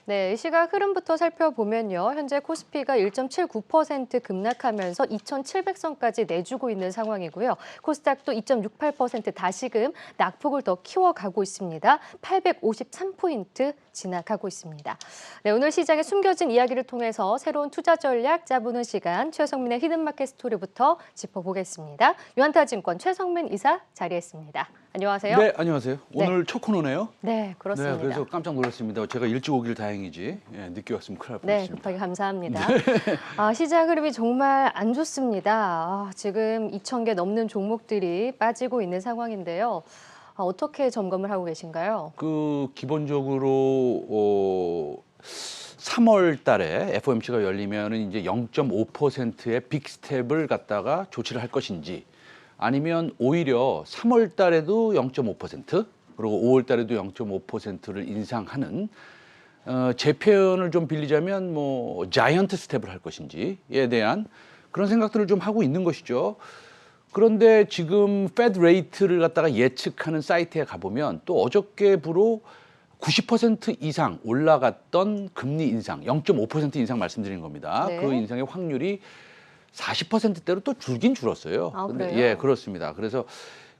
네, 이 시각 흐름부터 살펴보면요. 현재 코스피가 1.79% 급락하면서 2,700선까지 내주고 있는 상황이고요. 코스닥도 2.68% 다시금 낙폭을 더 키워가고 있습니다. 853포인트 진학하고 있습니다. 네, 오늘 시장의 숨겨진 이야기를 통해서 새로운 투자 전략 짜보는 시간 최성민의 히든마켓 스토리부터 짚어보겠습니다. 유한타증권 최성민 이사 자리했습니다. 안녕하세요. 네, 안녕하세요. 오늘 첫 코너네요. 네, 그렇습니다. 네, 그래서 깜짝 놀랐습니다. 제가 일찍 오길 다행이지. 예, 늦게 왔으면 큰일 날 네, 뻔했습니다. 급하게 감사합니다. 시장 흐름이 정말 안 좋습니다. 지금 2,000개 넘는 종목들이 빠지고 있는 상황인데요. 어떻게 점검을 하고 계신가요? 기본적으로 3월 달에 FOMC가 열리면은 이제 0.5%의 빅 스텝을 갖다가 조치를 할 것인지 아니면 오히려 3월 달에도 0.5% 그리고 5월 달에도 0.5%를 인상하는 제 표현을 좀 빌리자면 뭐 자이언트 스텝을 할 것인지에 대한 그런 생각들을 좀 하고 있는 것이죠. 그런데 지금 Fed 레이트를 갖다가 예측하는 사이트에 가보면 또 어저께부로 90% 이상 올라갔던 금리 인상, 0.5% 인상 말씀드린 겁니다. 네. 그 인상의 확률이 40%대로 또 줄긴 줄었어요. 근데 그래요? 예, 그렇습니다. 그래서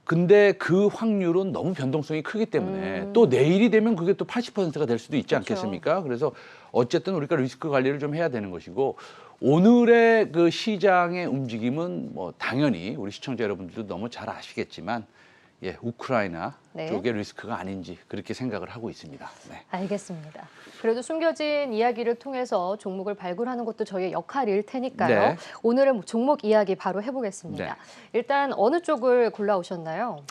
근데 그 확률은 너무 변동성이 크기 때문에 또 내일이 되면 그게 또 80%가 될 수도 있지 그렇죠. 않겠습니까? 그래서 어쨌든 우리가 리스크 관리를 좀 해야 되는 것이고 오늘의 그 시장의 움직임은 뭐 당연히 우리 시청자 여러분들도 너무 잘 아시겠지만 예, 우크라이나 네. 쪽의 리스크가 아닌지 그렇게 생각을 하고 있습니다. 네. 알겠습니다. 그래도 숨겨진 이야기를 통해서 종목을 발굴하는 것도 저희의 역할일 테니까요. 네. 오늘은 종목 이야기 바로 해보겠습니다. 네. 일단 어느 쪽을 골라오셨나요?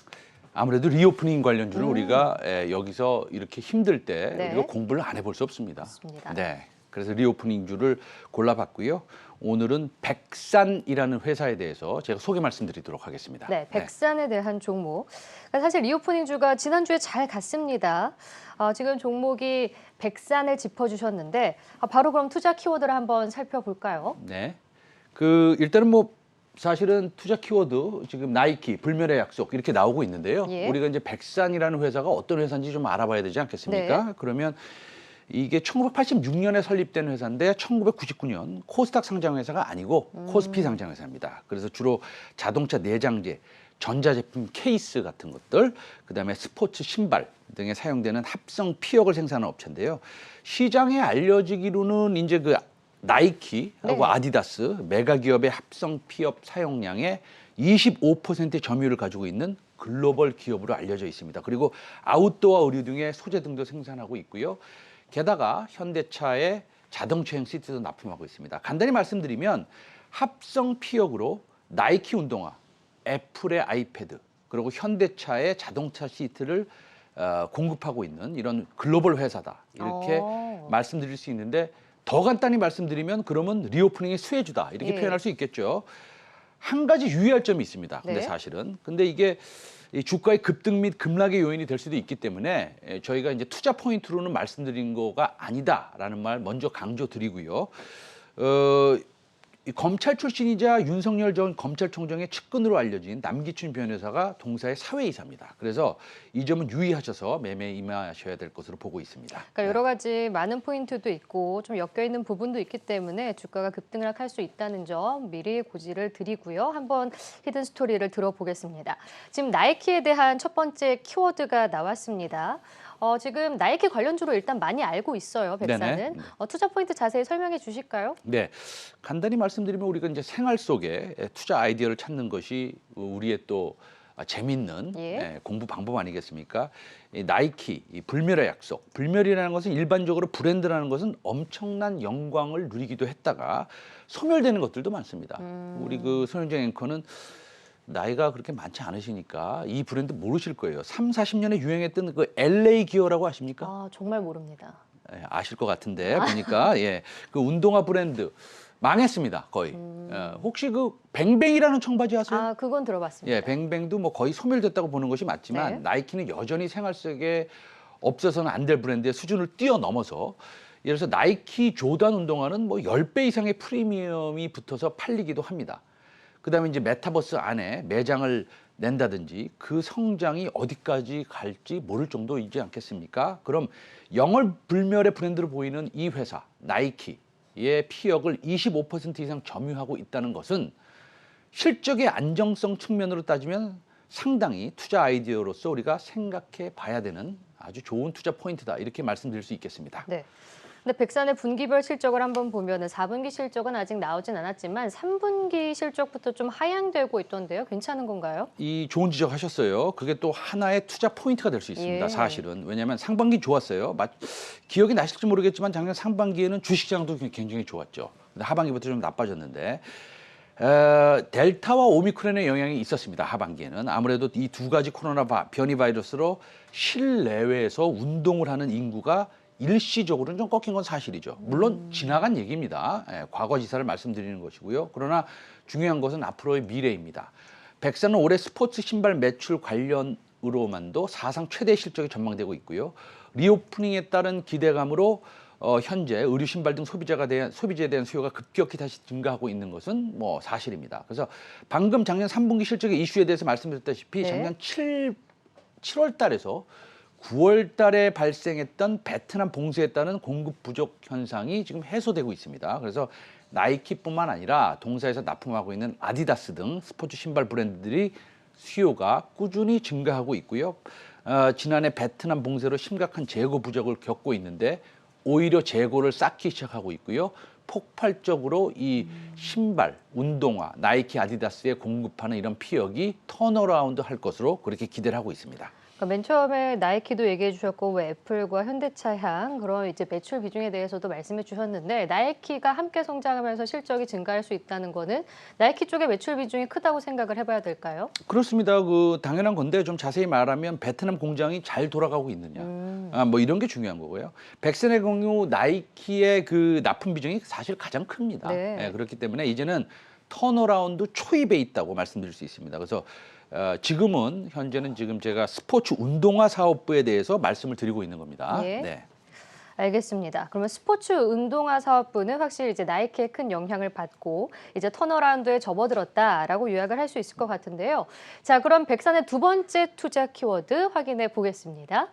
아무래도 리오프닝 관련주는 우리가 여기서 이렇게 힘들 때 네. 우리가 공부를 안 해볼 수 없습니다. 맞습니다. 네, 그래서 리오프닝주를 골라봤고요. 오늘은 백산이라는 회사에 대해서 제가 소개 말씀드리도록 하겠습니다. 네, 백산에 대한 종목. 사실 리오프닝주가 지난주에 잘 갔습니다. 지금 종목이 백산을 짚어주셨는데 바로 그럼 투자 키워드를 한번 살펴볼까요? 네, 일단은 뭐 사실은 투자 키워드 지금 나이키, 불멸의 약속 이렇게 나오고 있는데요. 예. 우리가 이제 백산이라는 회사가 어떤 회사인지 좀 알아봐야 되지 않겠습니까? 네. 그러면 이게 1986년에 설립된 회사인데 1999년 코스닥 상장 회사가 아니고 코스피 상장 회사입니다. 그래서 주로 자동차 내장재, 전자제품 케이스 같은 것들, 그다음에 스포츠 신발 등에 사용되는 합성 피혁을 생산하는 업체인데요. 시장에 알려지기로는 이제 그 나이키하고 네. 아디다스 메가 기업의 합성 피혁 사용량의 25%의 점유율을 가지고 있는 글로벌 기업으로 알려져 있습니다. 그리고 아웃도어 의류 등의 소재 등도 생산하고 있고요. 게다가 현대차의 자동차용 시트도 납품하고 있습니다. 간단히 말씀드리면 합성 피혁으로 나이키 운동화, 애플의 아이패드, 그리고 현대차의 자동차 시트를 공급하고 있는 이런 글로벌 회사다. 이렇게 말씀드릴 수 있는데 더 간단히 말씀드리면 그러면 리오프닝의 수혜주다. 이렇게 예. 표현할 수 있겠죠. 한 가지 유의할 점이 있습니다. 근데 네. 사실은. 근데 이게 이 주가의 급등 및 급락의 요인이 될 수도 있기 때문에 저희가 이제 투자 포인트로는 말씀드린 거가 아니다라는 말 먼저 강조드리고요. 이 검찰 출신이자 윤석열 전 검찰총장의 측근으로 알려진 남기춘 변호사가 동사의 사회이사입니다. 그래서 이 점은 유의하셔서 매매에 임하셔야 될 것으로 보고 있습니다. 그러니까 여러 가지 많은 포인트도 있고 좀 엮여 있는 부분도 있기 때문에 주가가 급등을 할 수 있다는 점 미리 고지를 드리고요. 한번 히든 스토리를 들어보겠습니다. 지금 나이키에 대한 첫 번째 키워드가 나왔습니다. 지금 나이키 관련주로 일단 많이 알고 있어요, 백사는. 네네. 투자 포인트 자세히 설명해 주실까요? 네, 간단히 말씀드리면 우리가 이제 생활 속에 투자 아이디어를 찾는 것이 우리의 또 재밌는 예. 공부 방법 아니겠습니까? 이 나이키, 이 불멸의 약속. 불멸이라는 것은 일반적으로 브랜드라는 것은 엄청난 영광을 누리기도 했다가 소멸되는 것들도 많습니다. 우리 그 손현정 앵커는 나이가 그렇게 많지 않으시니까 이 브랜드 모르실 거예요. 3, 40년에 유행했던 그 LA 기어라고 아십니까? 정말 모릅니다. 예, 아실 것 같은데 보니까 예, 그 운동화 브랜드 망했습니다 거의. 혹시 그 뱅뱅이라는 청바지 아세요? 그건 들어봤습니다. 예, 뱅뱅도 뭐 거의 소멸됐다고 보는 것이 맞지만 네. 나이키는 여전히 생활 속에 없어서는 안 될 브랜드의 수준을 뛰어넘어서 예를 들어서 나이키 조던 운동화는 뭐 10배 이상의 프리미엄이 붙어서 팔리기도 합니다. 그다음에 이제 메타버스 안에 매장을 낸다든지 그 성장이 어디까지 갈지 모를 정도이지 않겠습니까? 그럼 영월불멸의 브랜드로 보이는 이 회사 나이키의 피역을 25% 이상 점유하고 있다는 것은 실적의 안정성 측면으로 따지면 상당히 투자 아이디어로서 우리가 생각해 봐야 되는 아주 좋은 투자 포인트다, 이렇게 말씀드릴 수 있겠습니다. 네. 근데 백산의 분기별 실적을 한번 보면은 4분기 실적은 아직 나오진 않았지만 3분기 실적부터 좀 하향되고 있던데요. 괜찮은 건가요? 이 좋은 지적하셨어요. 그게 또 하나의 투자 포인트가 될 수 있습니다. 예. 사실은. 왜냐하면 상반기 좋았어요. 기억이 나실지 모르겠지만 작년 상반기에는 주식시장도 굉장히 좋았죠. 근데 하반기부터 좀 나빠졌는데 델타와 오미크론의 영향이 있었습니다. 하반기에는. 아무래도 이 두 가지 코로나 변이 바이러스로 실내외에서 운동을 하는 인구가 일시적으로는 좀 꺾인 건 사실이죠. 물론 지나간 얘기입니다. 과거지사를 말씀드리는 것이고요. 그러나 중요한 것은 앞으로의 미래입니다. 백사는 올해 스포츠 신발 매출 관련으로만도 사상 최대 실적이 전망되고 있고요. 리오프닝에 따른 기대감으로 현재 의류 신발 등 소비재에 대한 수요가 급격히 다시 증가하고 있는 것은 뭐 사실입니다. 그래서 방금 작년 3분기 실적의 이슈에 대해서 말씀드렸다시피 네. 작년 7월 달에서 9월 달에 발생했던 베트남 봉쇄에 따른 공급 부족 현상이 지금 해소되고 있습니다. 그래서 나이키뿐만 아니라 동사에서 납품하고 있는 아디다스 등 스포츠 신발 브랜드들이 수요가 꾸준히 증가하고 있고요. 지난해 베트남 봉쇄로 심각한 재고 부족을 겪고 있는데 오히려 재고를 쌓기 시작하고 있고요. 폭발적으로 이 신발, 운동화, 나이키, 아디다스에 공급하는 이런 피역이 턴어라운드 할 것으로 그렇게 기대를 하고 있습니다. 그러니까 맨 처음에 나이키도 얘기해 주셨고 애플과 현대차 향 그런 이제 매출 비중에 대해서도 말씀해 주셨는데 나이키가 함께 성장하면서 실적이 증가할 수 있다는 거는 나이키 쪽의 매출 비중이 크다고 생각을 해봐야 될까요? 그렇습니다. 당연한 건데 좀 자세히 말하면 베트남 공장이 잘 돌아가고 있느냐, 뭐 이런 게 중요한 거고요. 백센의 경우 나이키의 그 납품 비중이 사실 가장 큽니다. 네. 그렇기 때문에 이제는 턴어라운드 초입에 있다고 말씀드릴 수 있습니다. 그래서 현재는 지금 제가 스포츠 운동화 사업부에 대해서 말씀을 드리고 있는 겁니다. 예. 네. 알겠습니다. 그러면 스포츠 운동화 사업부는 확실히 이제 나이키의 큰 영향을 받고 이제 턴어라운드에 접어들었다라고 요약을 할 수 있을 것 같은데요. 자, 그럼 백산의 두 번째 투자 키워드 확인해 보겠습니다.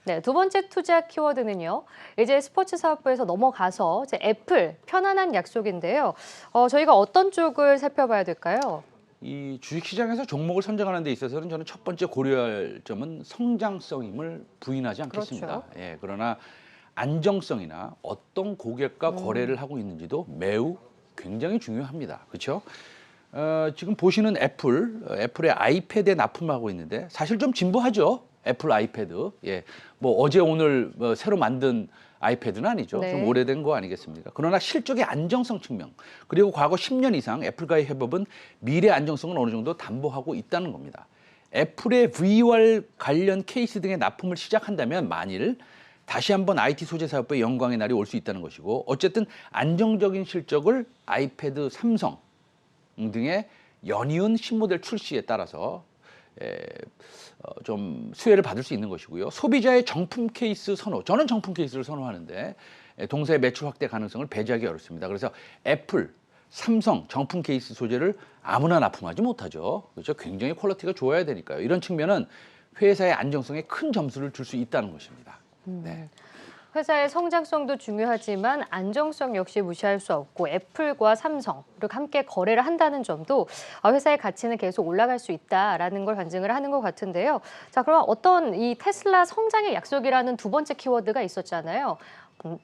네, 두 번째 투자 키워드는요. 이제 스포츠 사업부에서 넘어가서 이제 애플 편안한 약속인데요. 저희가 어떤 쪽을 살펴봐야 될까요? 이 주식시장에서 종목을 선정하는 데 있어서는 저는 첫 번째 고려할 점은 성장성임을 부인하지 않겠습니다. 그렇죠. 그러나 안정성이나 어떤 고객과 거래를 하고 있는지도 매우 굉장히 중요합니다. 그렇죠? 지금 보시는 애플의 아이패드에 납품하고 있는데 사실 좀 진부하죠. 애플 아이패드. 뭐 어제 오늘 새로 만든 아이패드는 아니죠. 네. 좀 오래된 거 아니겠습니까? 그러나 실적의 안정성 측면, 그리고 과거 10년 이상 애플과의 협업은 미래 안정성을 어느 정도 담보하고 있다는 겁니다. 애플의 VR 관련 케이스 등의 납품을 시작한다면 만일 다시 한번 IT 소재 사업부의 영광의 날이 올 수 있다는 것이고, 어쨌든 안정적인 실적을 아이패드, 삼성 등의 연이은 신모델 출시에 따라서 좀 수혜를 받을 수 있는 것이고요. 소비자의 정품 케이스 선호, 저는 정품 케이스를 선호하는데 동사의 매출 확대 가능성을 배제하기 어렵습니다. 그래서 애플, 삼성 정품 케이스 소재를 아무나 납품하지 못하죠. 그렇죠? 굉장히 퀄리티가 좋아야 되니까요. 이런 측면은 회사의 안정성에 큰 점수를 줄 수 있다는 것입니다. 네. 회사의 성장성도 중요하지만 안정성 역시 무시할 수 없고 애플과 삼성 그리고 함께 거래를 한다는 점도 회사의 가치는 계속 올라갈 수 있다라는 걸 반증을 하는 것 같은데요. 자, 그럼 어떤 이 테슬라 성장의 약속이라는 두 번째 키워드가 있었잖아요.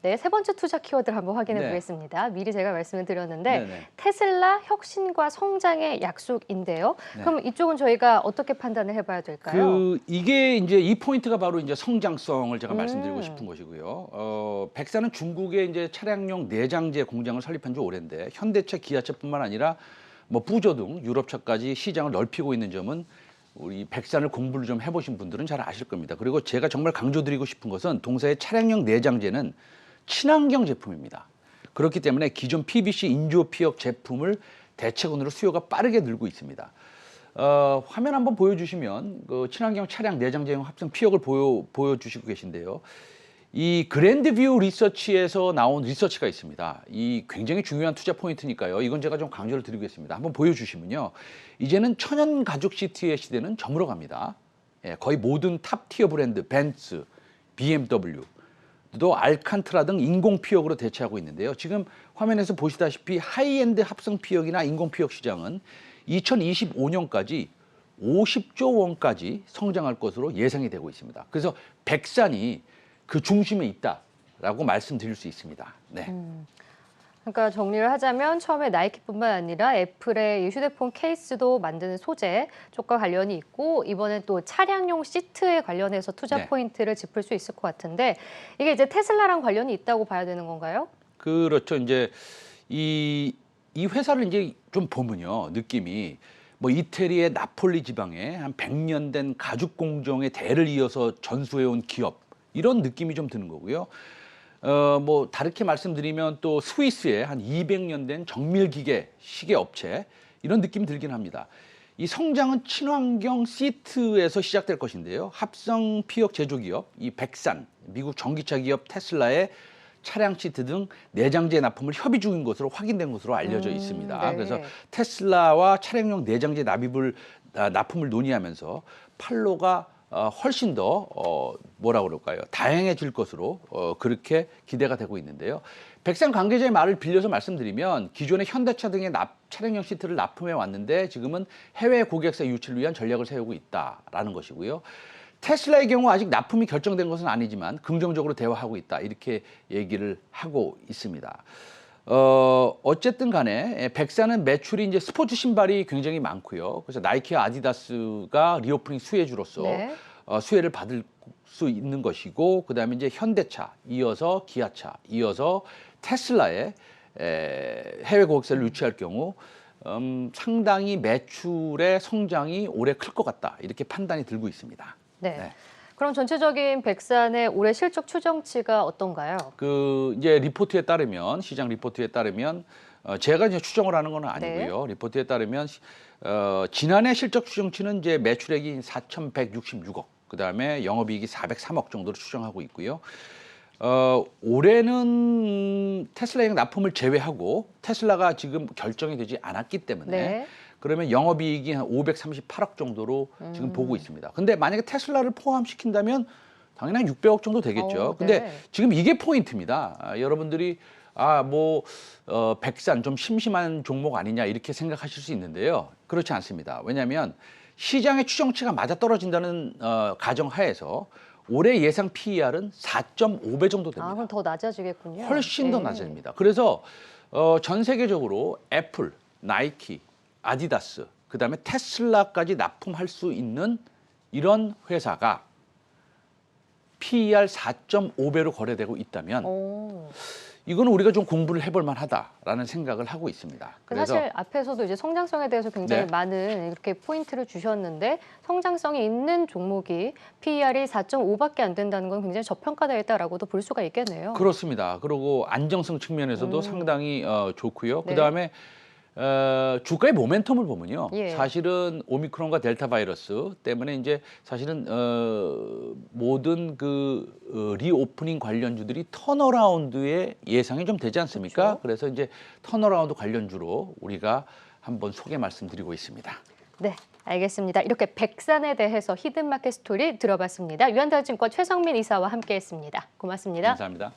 네, 세 번째 투자 키워드를 한번 확인해 네. 보겠습니다. 미리 제가 말씀을 드렸는데 네네. 테슬라 혁신과 성장의 약속인데요. 네. 그럼 이쪽은 저희가 어떻게 판단을 해봐야 될까요? 이게 이제 이 포인트가 바로 이제 성장성을 제가 말씀드리고 싶은 것이고요. 백사는 중국에 이제 차량용 내장재 공장을 설립한 지 오래인데 현대차, 기아차뿐만 아니라 뭐 푸조 등 유럽차까지 시장을 넓히고 있는 점은 우리 백산을 공부를 좀 해보신 분들은 잘 아실 겁니다. 그리고 제가 정말 강조드리고 싶은 것은 동사의 차량용 내장재는 친환경 제품입니다. 그렇기 때문에 기존 PVC 인조 피혁 제품을 대체군으로 수요가 빠르게 늘고 있습니다. 화면 한번 보여주시면 그 친환경 차량 내장재용 합성 피혁을 보여주시고 계신데요. 이 그랜드뷰 리서치에서 나온 리서치가 있습니다. 이 굉장히 중요한 투자 포인트니까요. 이건 제가 좀 강조를 드리겠습니다. 한번 보여주시면요. 이제는 천연 가죽 시트의 시대는 저물어 갑니다. 예, 거의 모든 탑 티어 브랜드, 벤츠, BMW, 또 알칸트라 등 인공 피혁으로 대체하고 있는데요. 지금 화면에서 보시다시피 하이엔드 합성 피혁이나 인공 피혁 시장은 2025년까지 50조 원까지 성장할 것으로 예상이 되고 있습니다. 그래서 백산이 그 중심에 있다라고 말씀드릴 수 있습니다. 네. 그러니까 정리를 하자면 처음에 나이키뿐만 아니라 애플의 이 휴대폰 케이스도 만드는 소재 쪽과 관련이 있고 이번엔 또 차량용 시트에 관련해서 투자 네. 포인트를 짚을 수 있을 것 같은데 이게 이제 테슬라랑 관련이 있다고 봐야 되는 건가요? 그렇죠. 이제 이 회사를 이제 좀 보면요. 느낌이 뭐 이태리의 나폴리 지방에 한 100년 된 가죽 공정의 대를 이어서 전수해온 기업 이런 느낌이 좀 드는 거고요. 뭐 다르게 말씀드리면 또 스위스에 한 200년 된 정밀기계 시계 업체 이런 느낌이 들긴 합니다. 이 성장은 친환경 시트에서 시작될 것인데요. 합성 피혁 제조기업 이 백산, 미국 전기차 기업 테슬라의 차량 시트 등 내장재 납품을 협의 중인 것으로 확인된 것으로 알려져 있습니다. 네. 그래서 테슬라와 차량용 내장재 납품을 논의하면서 판로가 훨씬 더 뭐라 그럴까요? 다양해질 것으로 그렇게 기대가 되고 있는데요. 백산 관계자의 말을 빌려서 말씀드리면 기존의 현대차 등의 차량용 시트를 납품해 왔는데 지금은 해외 고객사 유치를 위한 전략을 세우고 있다라는 것이고요. 테슬라의 경우 아직 납품이 결정된 것은 아니지만 긍정적으로 대화하고 있다 이렇게 얘기를 하고 있습니다. 어쨌든 간에 백사는 매출이 이제 스포츠 신발이 굉장히 많고요. 그래서 나이키와 아디다스가 리오프닝 수혜주로서 네. 수혜를 받을 수 있는 것이고 그다음에 이제 현대차, 이어서 기아차, 이어서 테슬라의 해외 고객사를 유치할 경우 상당히 매출의 성장이 올해 클 것 같다 이렇게 판단이 들고 있습니다. 네. 네. 그럼 전체적인 백산의 올해 실적 추정치가 어떤가요? 그 이제 리포트에 따르면 시장 리포트에 따르면 제가 이제 추정을 하는 건 아니고요. 리포트에 따르면 지난해 실적 추정치는 이제 매출액이 4,166억, 그다음에 영업이익이 403억 정도로 추정하고 있고요. 올해는 테슬라의 납품을 제외하고 테슬라가 지금 결정이 되지 않았기 때문에 네. 그러면 영업이익이 한 538억 정도로 지금 보고 있습니다. 근데 만약에 테슬라를 포함시킨다면 당연히 한 600억 정도 되겠죠. 근데 네. 지금 이게 포인트입니다. 여러분들이 백산 좀 심심한 종목 아니냐 이렇게 생각하실 수 있는데요. 그렇지 않습니다. 왜냐하면 시장의 추정치가 맞아떨어진다는 가정하에서 올해 예상 PER은 4.5배 정도 됩니다. 그럼 더 낮아지겠군요. 훨씬 더 낮습니다. 그래서 전 세계적으로 애플, 나이키, 아디다스, 그다음에 테슬라까지 납품할 수 있는 이런 회사가 PER 4.5배로 거래되고 있다면 이거는 우리가 좀 공부를 해볼 만하다라는 생각을 하고 있습니다. 그래서 사실 앞에서도 이제 성장성에 대해서 굉장히 네. 많은 이렇게 포인트를 주셨는데 성장성이 있는 종목이 PER이 4.5밖에 안 된다는 건 굉장히 저평가되어 있다라고도 볼 수가 있겠네요. 그렇습니다. 그리고 안정성 측면에서도 상당히 좋고요. 네. 그다음에 주가의 모멘텀을 보면요. 예. 사실은 오미크론과 델타 바이러스 때문에 이제 사실은 모든 그 리오프닝 관련주들이 턴어라운드의 예상이 좀 되지 않습니까? 그렇죠. 그래서 이제 턴어라운드 관련주로 우리가 한번 소개 말씀드리고 있습니다. 네, 알겠습니다. 이렇게 백산에 대해서 히든마켓 스토리 들어봤습니다. 유한타증권 최성민 이사와 함께했습니다. 고맙습니다. 감사합니다.